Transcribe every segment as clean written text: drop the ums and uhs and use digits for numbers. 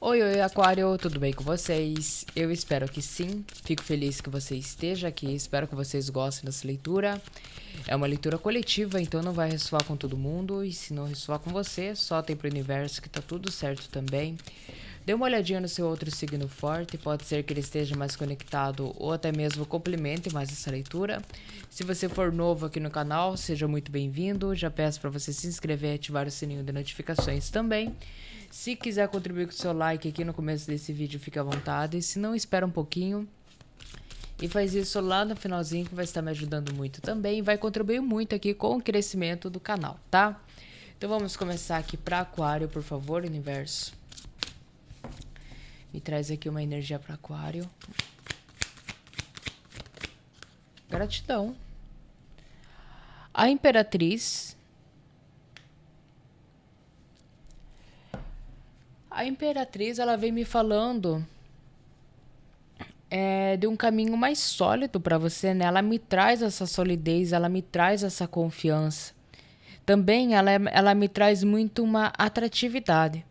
Oi, oi, Aquário, tudo bem com vocês? Eu espero que sim. Fico feliz que você esteja aqui. Espero que vocês gostem dessa leitura. É uma leitura coletiva, então não vai ressoar com todo mundo. E se não ressoar com você, só tem pro universo que tá tudo certo também. Dê uma olhadinha no seu outro signo forte. Pode ser que ele esteja mais conectado ou até mesmo complemente mais essa leitura. Se você for novo aqui no canal, seja muito bem-vindo. Já peço para você se inscrever e ativar o sininho de notificações também. Se quiser contribuir com o seu like aqui no começo desse vídeo, fique à vontade. Se não, espera um pouquinho. E faz isso lá no finalzinho, que vai estar me ajudando muito também. Vai contribuir muito aqui com o crescimento do canal, tá? Então vamos começar aqui para Aquário, por favor, universo. Me traz aqui uma energia para Aquário. Gratidão. A Imperatriz. A Imperatriz, ela vem me falando de um caminho mais sólido para você, né? Ela me traz essa solidez, ela me traz essa confiança. Também ela me traz muito uma atratividade,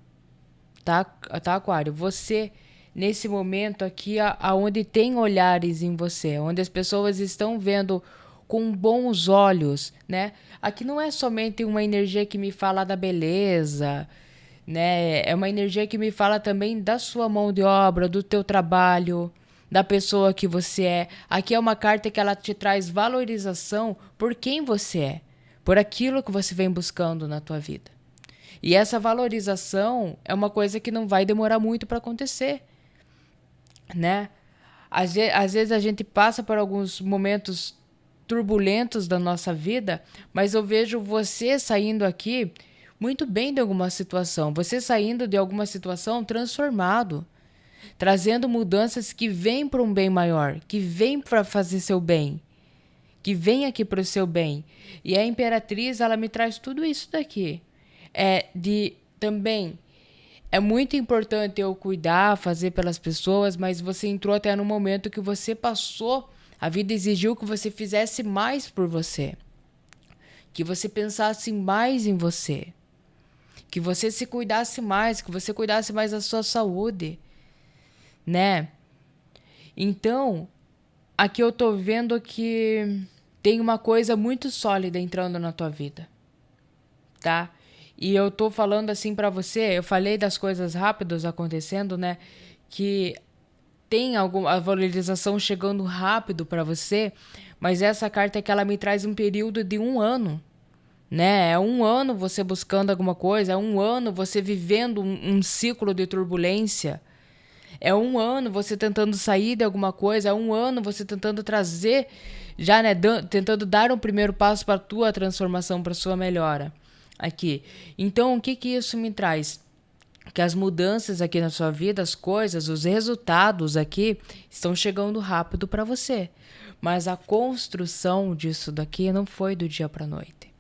tá, Aquário? Você, nesse momento aqui, aonde tem olhares em você, onde as pessoas estão vendo com bons olhos, né? Aqui não é somente uma energia que me fala da beleza, né? É uma energia que me fala também da sua mão de obra, do teu trabalho, da pessoa que você é. Aqui é uma carta que ela te traz valorização por quem você é, por aquilo que você vem buscando na tua vida. E essa valorização é uma coisa que não vai demorar muito para acontecer, né? Às vezes a gente passa por alguns momentos turbulentos da nossa vida, mas eu vejo você saindo aqui muito bem de alguma situação. Você saindo de alguma situação transformado, trazendo mudanças que vêm para um bem maior, que vêm para fazer seu bem, que vem aqui para o seu bem. E a Imperatriz, ela me traz tudo isso daqui. Também é muito importante eu cuidar, fazer pelas pessoas, mas você entrou até no momento que você passou, a vida exigiu que você fizesse mais por você, que você pensasse mais em você, que você se cuidasse mais, que você cuidasse mais da sua saúde, né? Então, aqui eu tô vendo que tem uma coisa muito sólida entrando na tua vida, tá? E eu tô falando assim pra você, eu falei das coisas rápidas acontecendo, né? Que tem a valorização chegando rápido pra você, mas essa carta é que ela me traz um período de 1 ano, né? É 1 ano você buscando alguma coisa, é 1 ano você vivendo um ciclo de turbulência. É 1 ano você tentando sair de alguma coisa, é 1 ano você tentando trazer, já, né, tentando dar um primeiro passo para a tua transformação, para sua melhora aqui. Então, o que isso me traz? Que as mudanças aqui na sua vida, as coisas, os resultados aqui estão chegando rápido para você. Mas a construção disso daqui não foi do dia para noite.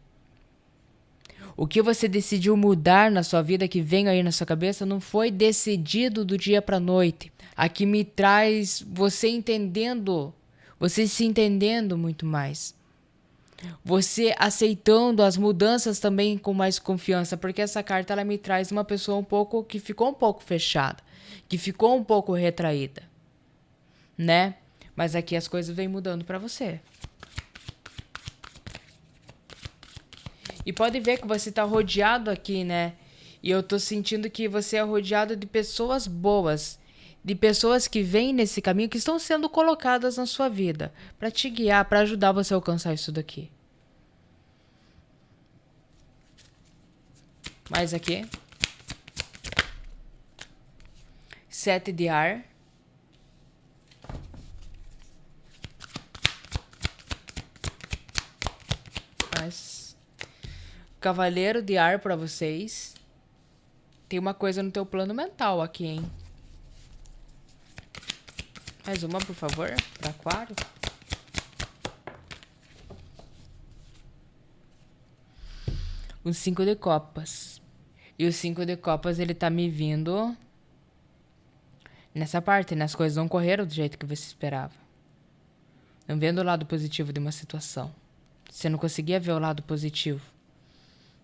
O que você decidiu mudar na sua vida, que vem aí na sua cabeça, não foi decidido do dia para noite. Aqui me traz você entendendo, você se entendendo muito mais. Você aceitando as mudanças também com mais confiança, porque essa carta ela me traz uma pessoa que ficou um pouco fechada, que ficou um pouco retraída, né? Mas aqui as coisas vêm mudando para você. E pode ver que você tá rodeado aqui, né? E eu tô sentindo que você é rodeado de pessoas boas, de pessoas que vêm nesse caminho, que estão sendo colocadas na sua vida para te guiar, para ajudar você a alcançar isso daqui. Mais aqui. 7 de ar. Mais. Cavaleiro de ar para vocês. Tem uma coisa no teu plano mental aqui, hein? Mais uma, por favor, para Aquário. O 5 de copas. E o 5 de copas, ele tá me vindo nessa parte, né? As coisas não correram do jeito que você esperava. Não vendo o lado positivo de uma situação. Você não conseguia ver o lado positivo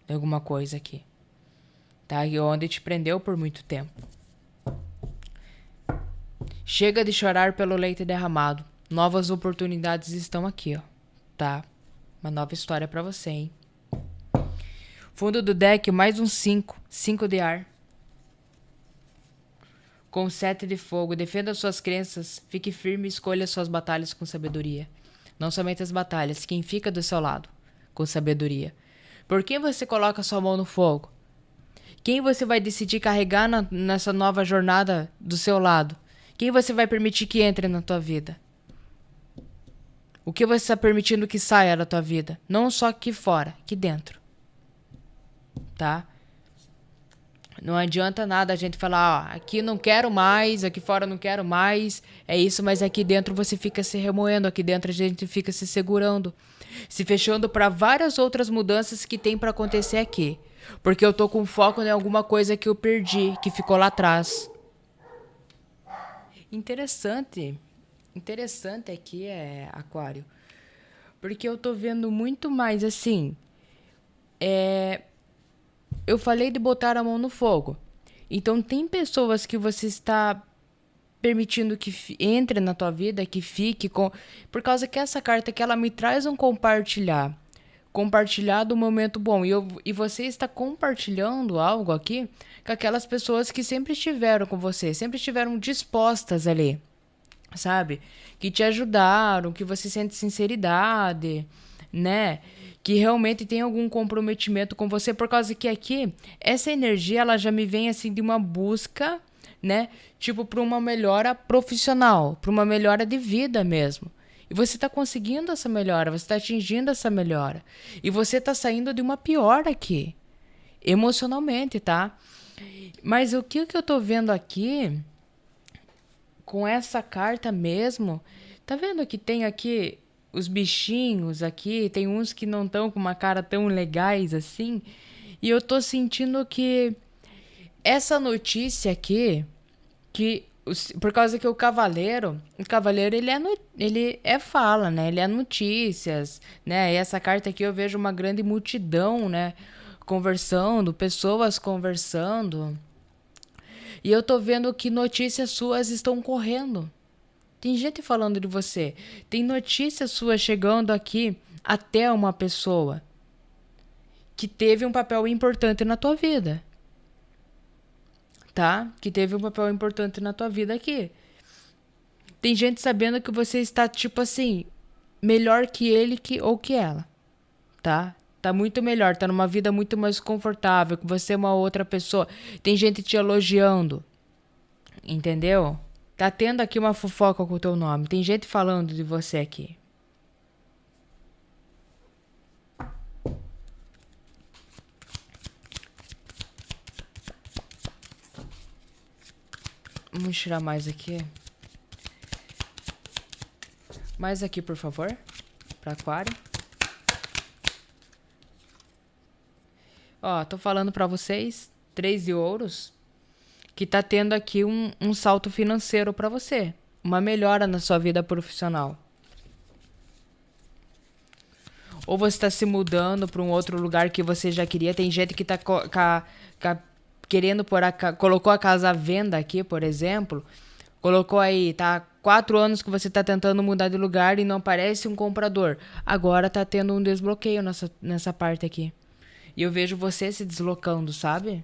de alguma coisa aqui. Tá? E onde te prendeu por muito tempo. Chega de chorar pelo leite derramado. Novas oportunidades estão aqui, ó. Tá? Uma nova história pra você, hein? Fundo do deck, mais um 5. 5 de ar. Com 7 de fogo. Defenda suas crenças. Fique firme e escolha suas batalhas com sabedoria. Não somente as batalhas. Quem fica do seu lado com sabedoria. Por quem você coloca sua mão no fogo? Quem você vai decidir carregar nessa nova jornada do seu lado? Quem você vai permitir que entre na tua vida? O que você está permitindo que saia da tua vida? Não só aqui fora, aqui dentro. Tá? Não adianta nada a gente falar, ó, aqui não quero mais, aqui fora não quero mais. É isso, mas aqui dentro você fica se remoendo, aqui dentro a gente fica se segurando, se fechando para várias outras mudanças que tem para acontecer aqui. Porque eu tô com foco em alguma coisa que eu perdi, que ficou lá atrás. Interessante aqui Aquário. Porque eu tô vendo muito mais assim. Eu falei de botar a mão no fogo. Então tem pessoas que você está permitindo que entre na tua vida, que fique com... Por causa que essa carta que ela me traz um compartilhar. Compartilhar do momento bom. E você está compartilhando algo aqui com aquelas pessoas que sempre estiveram com você, sempre estiveram dispostas ali, sabe? Que te ajudaram, que você sente sinceridade, né? Que realmente tem algum comprometimento com você, por causa que aqui, essa energia, ela já me vem assim de uma busca, né? Tipo, para uma melhora profissional, para uma melhora de vida mesmo. E você está conseguindo essa melhora, você está atingindo essa melhora. E você está saindo de uma pior aqui, emocionalmente, tá? Mas o que eu tô vendo aqui, com essa carta mesmo, tá vendo que tem aqui os bichinhos aqui, tem uns que não estão com uma cara tão legais assim, e eu tô sentindo que essa notícia aqui, que por causa que o cavaleiro ele é fala, né? Ele é notícias, né? E essa carta aqui eu vejo uma grande multidão, né? Conversando, pessoas conversando. E eu tô vendo que notícias suas estão correndo. Tem gente falando de você. Tem notícias suas chegando aqui até uma pessoa que teve um papel importante na tua vida. Tá? Que teve um papel importante na tua vida aqui. Tem gente sabendo que você está, tipo assim, melhor que ele ou que ela. Tá? Tá muito melhor, tá numa vida muito mais confortável, que você é uma outra pessoa. Tem gente te elogiando. Entendeu? Tá tendo aqui uma fofoca com o teu nome. Tem gente falando de você aqui. Vamos tirar mais aqui. Mais aqui, por favor. Pra Aquário. Ó, tô falando pra vocês. 3 de ouros. Que tá tendo aqui um salto financeiro pra você. Uma melhora na sua vida profissional. Ou você está se mudando para um outro lugar que você já queria. Tem gente que tá querendo colocou a casa à venda aqui, por exemplo. Colocou aí, tá 4 anos que você tá tentando mudar de lugar e não aparece um comprador. Agora tá tendo um desbloqueio nessa parte aqui. E eu vejo você se deslocando, sabe?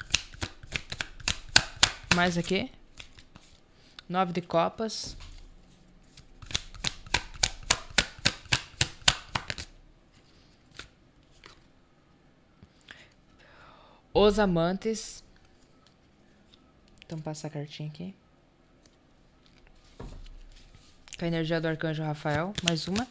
Mais aqui. 9 de copas. Os amantes. Então passa a cartinha aqui. Com a energia do arcanjo Rafael. Mais uma.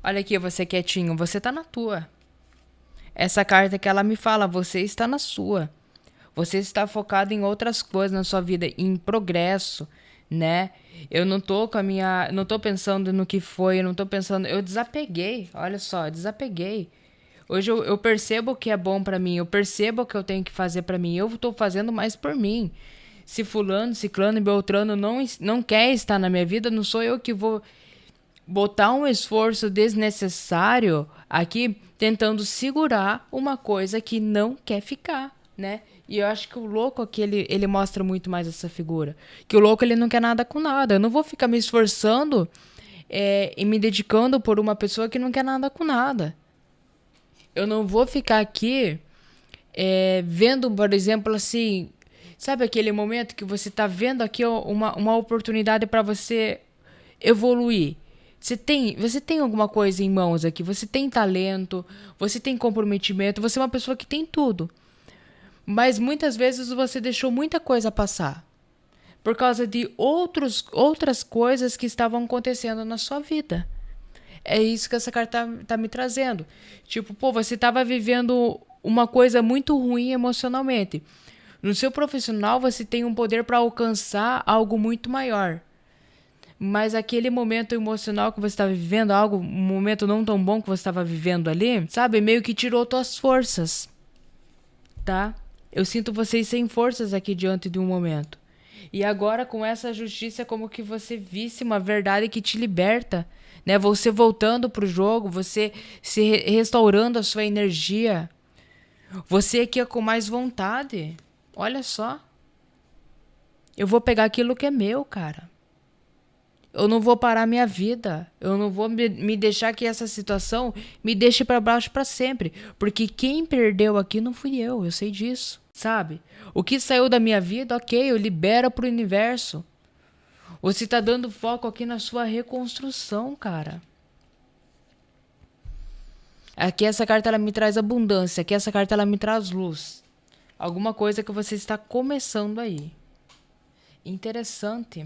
Olha aqui, você quietinho. Você tá na tua. Essa carta que ela me fala, você está na sua. Você está focado em outras coisas na sua vida, em progresso, né? Eu não tô com a minha... Não tô pensando no que foi, eu não tô pensando... Eu desapeguei, olha só, desapeguei. Hoje eu percebo o que é bom pra mim, eu percebo o que eu tenho que fazer pra mim, eu tô fazendo mais por mim. Se fulano, ciclano e beltrano não quer estar na minha vida, não sou eu que vou botar um esforço desnecessário aqui tentando segurar uma coisa que não quer ficar, né? E eu acho que o louco aqui, ele mostra muito mais essa figura. Que o louco, ele não quer nada com nada. Eu não vou ficar me esforçando e me dedicando por uma pessoa que não quer nada com nada. Eu não vou ficar aqui vendo, por exemplo, assim... Sabe aquele momento que você tá vendo aqui uma oportunidade para você evoluir? Você tem alguma coisa em mãos aqui, você tem talento, você tem comprometimento, você é uma pessoa que tem tudo. Mas muitas vezes você deixou muita coisa passar por causa de outras coisas que estavam acontecendo na sua vida. É isso que essa carta tá me trazendo. Tipo, pô, você estava vivendo uma coisa muito ruim emocionalmente. No seu profissional, você tem um poder para alcançar algo muito maior. Mas aquele momento emocional que você estava vivendo, um momento não tão bom que você estava vivendo ali, sabe? Meio que tirou tuas forças, tá? Eu sinto vocês sem forças aqui diante de um momento. E agora, com essa justiça, é como que você visse uma verdade que te liberta, né? Você voltando pro jogo, você restaurando a sua energia. Você aqui é com mais vontade. Olha só. Eu vou pegar aquilo que é meu, cara. Eu não vou parar minha vida. Eu não vou me deixar que essa situação me deixe para baixo para sempre. Porque quem perdeu aqui não fui eu sei disso, sabe? O que saiu da minha vida, ok, eu libero pro universo. Você tá dando foco aqui na sua reconstrução, cara. Aqui essa carta ela me traz abundância, aqui essa carta ela me traz luz. Alguma coisa que você está começando aí. Interessante.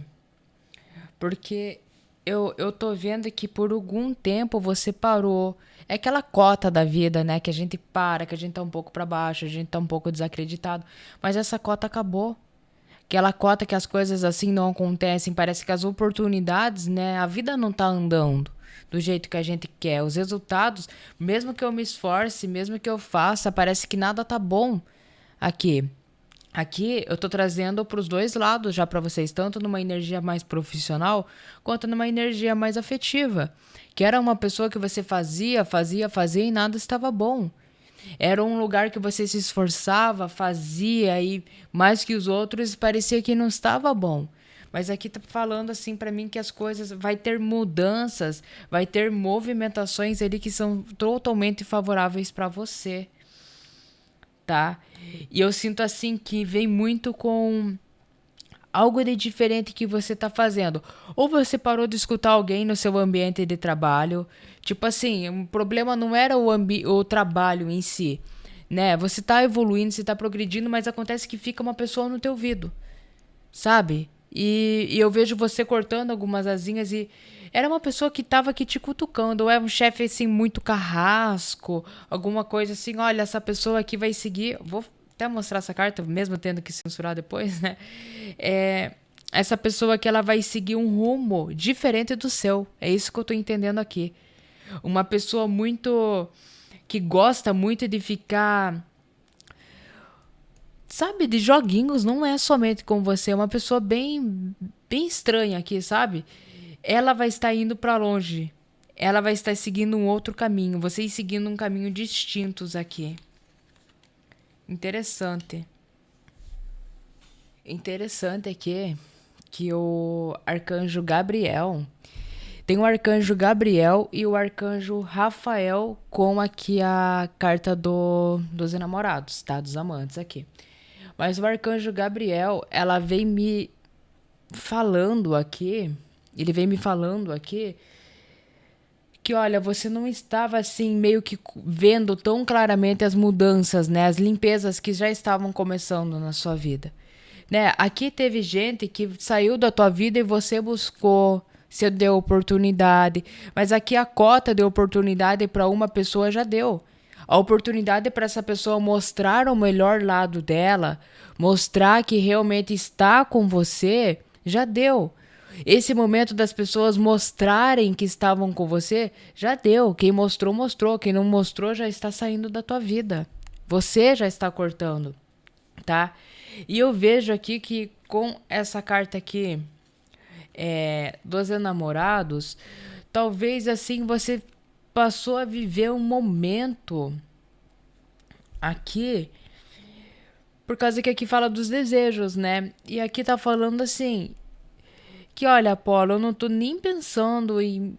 Porque eu tô vendo que por algum tempo você parou. É aquela cota da vida, né? Que a gente para, que a gente tá um pouco pra baixo, a gente tá um pouco desacreditado. Mas essa cota acabou. Aquela cota que as coisas assim não acontecem. Parece que as oportunidades, né? A vida não tá andando do jeito que a gente quer. Os resultados, mesmo que eu me esforce, mesmo que eu faça, parece que nada tá bom aqui. Aqui eu tô trazendo para os dois lados já para vocês, tanto numa energia mais profissional, quanto numa energia mais afetiva. Que era uma pessoa que você fazia e nada estava bom. Era um lugar que você se esforçava, fazia e mais que os outros parecia que não estava bom. Mas aqui tá falando assim para mim que as coisas vai ter mudanças, vai ter movimentações ali que são totalmente favoráveis para você, tá? E eu sinto assim que vem muito com algo de diferente que você tá fazendo. Ou você parou de escutar alguém no seu ambiente de trabalho. Tipo assim, o problema não era o trabalho em si, né? Você tá evoluindo, você tá progredindo, mas acontece que fica uma pessoa no teu ouvido, sabe? E eu vejo você cortando algumas asinhas e era uma pessoa que tava aqui te cutucando, ou é um chefe assim muito carrasco, alguma coisa assim, olha, essa pessoa aqui vai seguir, vou até mostrar essa carta, mesmo tendo que censurar depois, né? Essa pessoa que ela vai seguir um rumo diferente do seu. É isso que eu tô entendendo aqui. Uma pessoa muito que gosta muito de ficar, sabe, de joguinhos, não é somente com você, é uma pessoa bem estranha aqui, sabe? Ela vai estar indo para longe. Ela vai estar seguindo um outro caminho, vocês seguindo um caminho distintos aqui. Interessante. Interessante aqui que o arcanjo Gabriel tem o arcanjo Gabriel e o arcanjo Rafael com aqui a carta dos enamorados, tá? Dos amantes aqui. Mas o arcanjo Gabriel, ela vem me falando aqui, ele vem me falando aqui que, olha, você não estava assim meio que vendo tão claramente as mudanças, né? As limpezas que já estavam começando na sua vida, né? Aqui teve gente que saiu da tua vida e você buscou, você deu oportunidade, mas aqui a cota de oportunidade para uma pessoa já deu. A oportunidade para essa pessoa mostrar o melhor lado dela, mostrar que realmente está com você, já deu. Esse momento das pessoas mostrarem que estavam com você, já deu. Quem mostrou, mostrou. Quem não mostrou, já está saindo da tua vida. Você já está cortando, tá? E eu vejo aqui que com essa carta aqui dos enamorados, Talvez assim você passou a viver um momento aqui, por causa que aqui fala dos desejos, né? E aqui tá falando assim, que olha, Apolo, eu não tô nem pensando em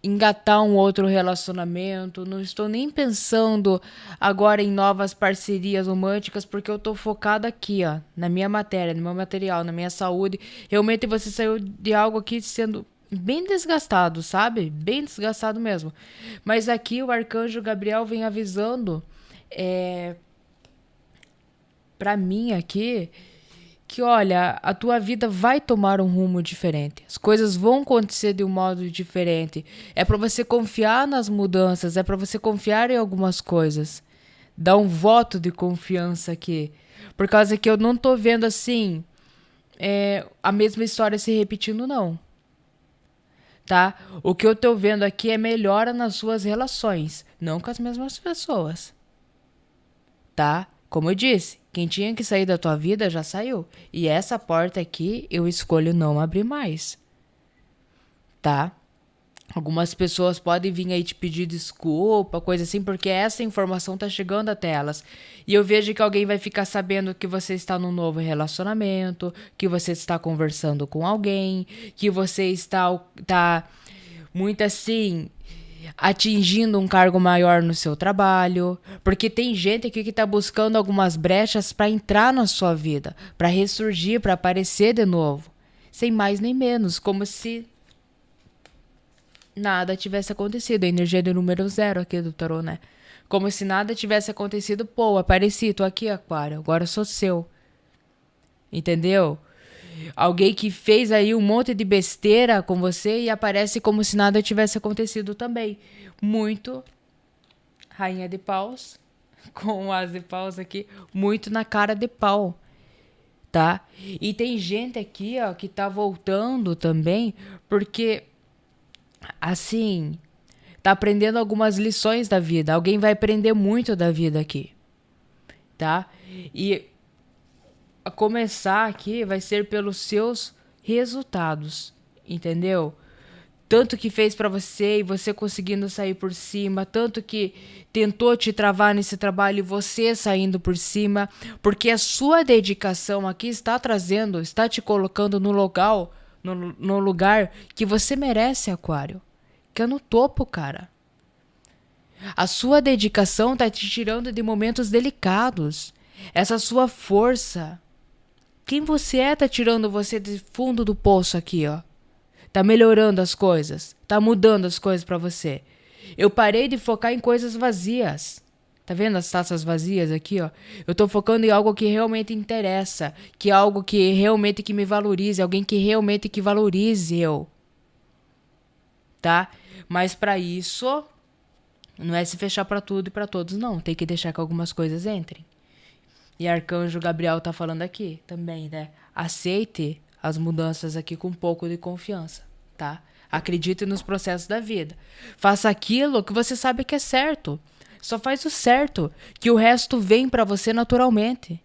engatar um outro relacionamento, não estou nem pensando agora em novas parcerias românticas, porque eu tô focada aqui, ó, na minha matéria, no meu material, na minha saúde. Realmente você saiu de algo aqui sendo bem desgastado, sabe? Bem desgastado mesmo. Mas aqui o arcanjo Gabriel vem avisando, pra mim aqui, que olha, a tua vida vai tomar um rumo diferente. As coisas vão acontecer de um modo diferente. É para você confiar nas mudanças, é para você confiar em algumas coisas. Dá um voto de confiança aqui. Por causa que eu não tô vendo assim, a mesma história se repetindo, não. Tá? O que eu tô vendo aqui é melhora nas suas relações, não com as mesmas pessoas. Tá? Como eu disse, quem tinha que sair da tua vida já saiu. E essa porta aqui eu escolho não abrir mais. Tá? Algumas pessoas podem vir aí te pedir desculpa, coisa assim, porque essa informação tá chegando até elas. E eu vejo que alguém vai ficar sabendo que você está num novo relacionamento, que você está conversando com alguém, que você tá muito assim atingindo um cargo maior no seu trabalho, porque tem gente aqui que tá buscando algumas brechas para entrar na sua vida, para ressurgir, para aparecer de novo, sem mais nem menos, como se nada tivesse acontecido. A energia do número 0 aqui do tarô, né? Como se nada tivesse acontecido. Pô, apareci, tô aqui, Aquário, agora eu sou seu. Entendeu? Alguém que fez aí um monte de besteira com você e aparece como se nada tivesse acontecido também. Muito rainha de paus, com as de paus aqui, muito na cara de pau, tá? E tem gente aqui, ó, que tá voltando também, porque, assim, tá aprendendo algumas lições da vida. Alguém vai aprender muito da vida aqui, tá? E a começar aqui vai ser pelos seus resultados, entendeu? Tanto que fez pra você e você conseguindo sair por cima, tanto que tentou te travar nesse trabalho e você saindo por cima, porque a sua dedicação aqui está trazendo, está te colocando no lugar que você merece, Aquário. Que é no topo, cara. A sua dedicação tá te tirando de momentos delicados. Essa sua força. Quem você é tá tirando você do fundo do poço aqui, ó. Tá melhorando as coisas. Tá mudando as coisas pra você. Eu parei de focar em coisas vazias. Tá vendo as taças vazias aqui, ó? Eu tô focando em algo que realmente interessa. Que é algo que realmente que me valorize. Alguém que realmente que valorize eu. Tá? Mas pra isso, não é se fechar pra tudo e pra todos, não. Tem que deixar que algumas coisas entrem. E Arcanjo Gabriel tá falando aqui também, né? Aceite as mudanças aqui com um pouco de confiança, tá? Acredite nos processos da vida. Faça aquilo que você sabe que é certo. Só faz o certo, que o resto vem pra você naturalmente,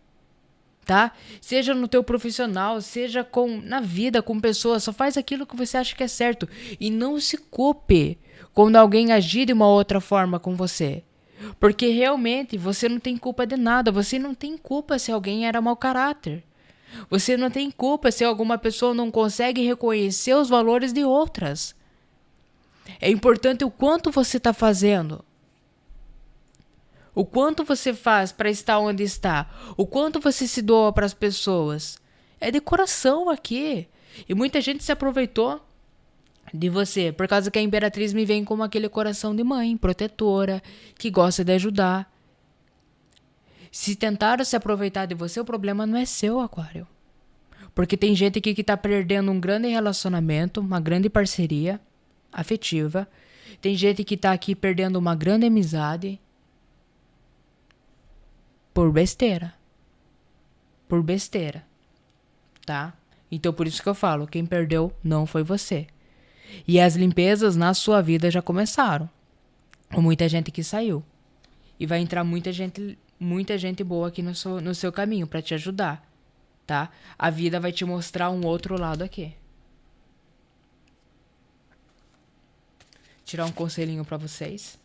tá? Seja no teu profissional, seja na vida, com pessoas, só faz aquilo que você acha que é certo. E não se culpe quando alguém agir de uma outra forma com você. Porque realmente você não tem culpa de nada. Você não tem culpa se alguém era mau caráter. Você não tem culpa se alguma pessoa não consegue reconhecer os valores de outras. É importante o quanto você está fazendo. O quanto você faz para estar onde está. O quanto você se doa para as pessoas. É de coração aqui. E muita gente se aproveitou de você, por causa que a Imperatriz me vem como aquele coração de mãe, protetora, que gosta de ajudar. Se tentaram se aproveitar de você, o problema não é seu, Aquário. Porque tem gente aqui que tá perdendo um grande relacionamento, uma grande parceria afetiva. Tem gente que tá aqui perdendo uma grande amizade por besteira. Por besteira, tá? Então por isso que eu falo, quem perdeu não foi você. E as limpezas na sua vida já começaram. Com muita gente que saiu. E vai entrar muita gente boa aqui no seu caminho para te ajudar, tá? A vida vai te mostrar um outro lado aqui. tirar um conselhinho pra vocês.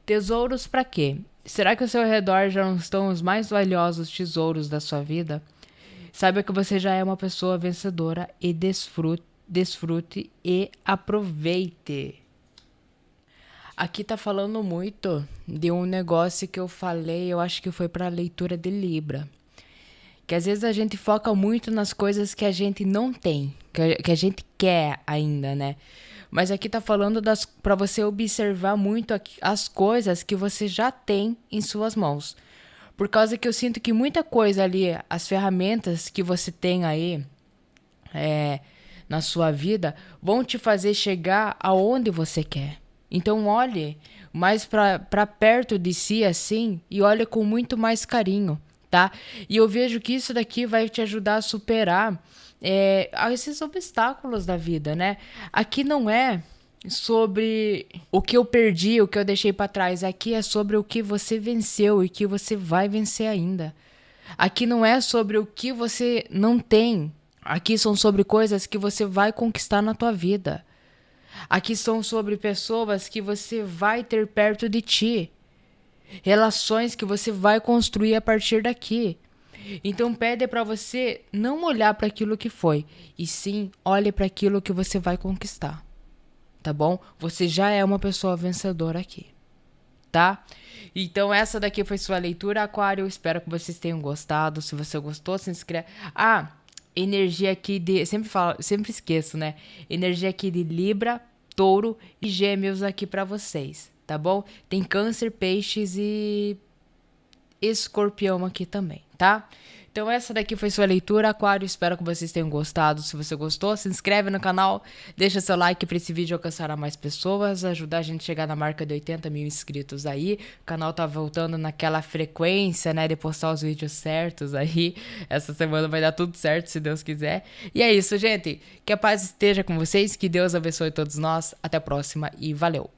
Tesouros pra quê? Será que ao seu redor já não estão os mais valiosos tesouros da sua vida? Saiba que você já é uma pessoa vencedora e desfrute e aproveite. Aqui tá falando muito de um negócio que eu falei, eu acho que foi pra leitura de Libra. Que às vezes a gente foca muito nas coisas que a gente não tem, que a gente quer ainda, né? Mas aqui tá falando para você observar muito as coisas que você já tem em suas mãos. Por causa que eu sinto que muita coisa ali, as ferramentas que você tem aí na sua vida, vão te fazer chegar aonde você quer. Então olhe mais para perto de si assim e olhe com muito mais carinho, tá? E eu vejo que isso daqui vai te ajudar a superar esses obstáculos da vida, né? Aqui não é sobre o que eu perdi, o que eu deixei para trás. Aqui é sobre o que você venceu e que você vai vencer ainda. Aqui não é sobre o que você não tem. Aqui são sobre coisas que você vai conquistar na tua vida. Aqui são sobre pessoas que você vai ter perto de ti. Relações que você vai construir a partir daqui. Então pede para você não olhar para aquilo que foi, e sim olhe para aquilo que você vai conquistar. Tá bom? Você já é uma pessoa vencedora aqui. Tá? Então essa daqui foi sua leitura, Aquário. Eu espero que vocês tenham gostado. Se você gostou, se inscreve. Energia aqui de... Sempre esqueço, né? Energia aqui de Libra, Touro e Gêmeos aqui pra vocês, tá bom? Tem Câncer, Peixes e Escorpião aqui também, tá? Então essa daqui foi sua leitura, Aquário. Espero que vocês tenham gostado. Se você gostou, se inscreve no canal, deixa seu like para esse vídeo alcançar a mais pessoas, ajudar a gente a chegar na marca de 80 mil inscritos aí. O canal tá voltando naquela frequência, né, de postar os vídeos certos aí. Essa semana vai dar tudo certo, se Deus quiser. E é isso, gente. Que a paz esteja com vocês, que Deus abençoe todos nós. Até a próxima e valeu!